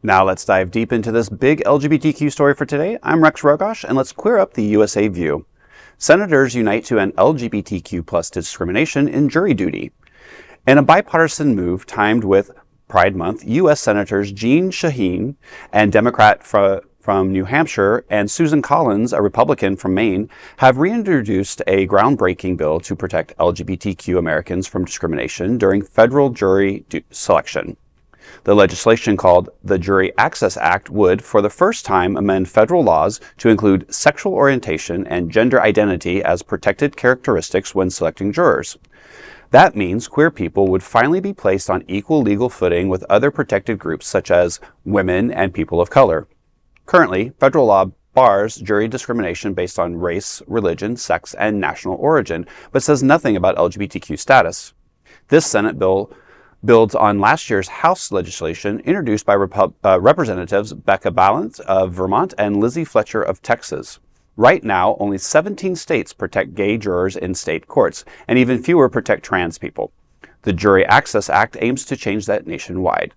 Now let's dive deep into this big LGBTQ story for today. I'm Rex Rogosh, and let's queer up the USA view. Senators unite to end LGBTQ plus discrimination in jury duty. In a bipartisan move timed with Pride Month, U.S. Senators Jeanne Shaheen, a Democrat from New Hampshire, and Susan Collins, a Republican from Maine, have reintroduced a groundbreaking bill to protect LGBTQ Americans from discrimination during federal jury selection. The legislation, called the Jury Access Act, would, for the first time, amend federal laws to include sexual orientation and gender identity as protected characteristics when selecting jurors. That means queer people would finally be placed on equal legal footing with other protected groups such as women and people of color. Currently, federal law bars jury discrimination based on race, religion, sex, and national origin, but says nothing about LGBTQ status. This Senate bill builds on last year's House legislation introduced by Representatives Becca Balint of Vermont and Lizzie Fletcher of Texas. Right now, only 17 states protect gay jurors in state courts, and even fewer protect trans people. The Jury Access Act aims to change that nationwide.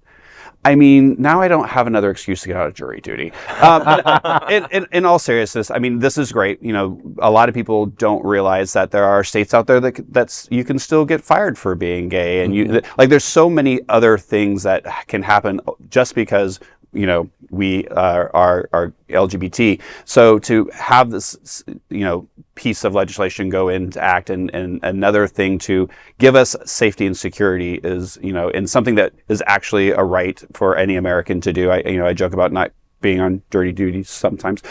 I mean, now I don't have another excuse to get out of jury duty. In all seriousness, I mean, this is great. You know, a lot of people don't realize that there are states out there that's you can still get fired for being gay, and there's so many other things that can happen just because we are LGBT. So to have this piece of legislation go into act and another thing to give us safety and security is in something that is actually a right for any American to do. I joke about not being on dirty duty sometimes,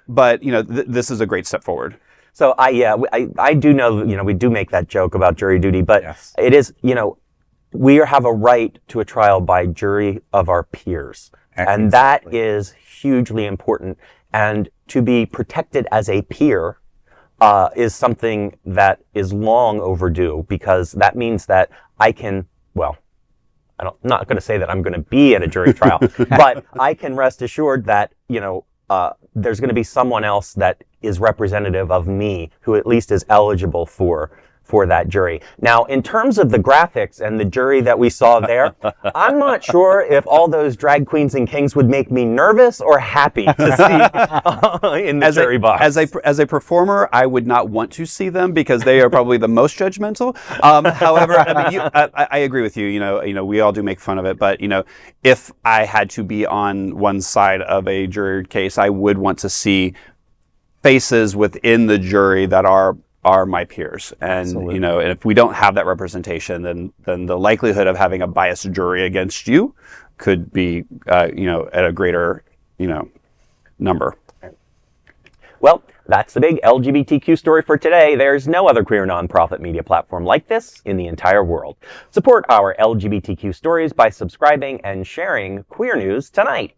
but this is a great step forward. So I do know we do make that joke about jury duty, but yes. It is we have a right to a trial by jury of our peers. And that is hugely important. And to be protected as a peer is something that is long overdue, because that means that I can, I'm not going to say that I'm going to be at a jury trial, but I can rest assured that, there's going to be someone else that is representative of me who at least is eligible for that jury. Now, in terms of the graphics and the jury that we saw there, I'm not sure if all those drag queens and kings would make me nervous or happy to see in the jury box. As a performer, I would not want to see them because they are probably the most judgmental. However, I agree with you. We all do make fun of it, but if I had to be on one side of a jury case, I would want to see faces within the jury that are my peers. And, Absolutely. And if we don't have that representation, then the likelihood of having a biased jury against you could be, at a greater, number. Well, that's the big LGBTQ story for today. There's no other queer nonprofit media platform like this in the entire world. Support our LGBTQ stories by subscribing and sharing Queer News Tonight.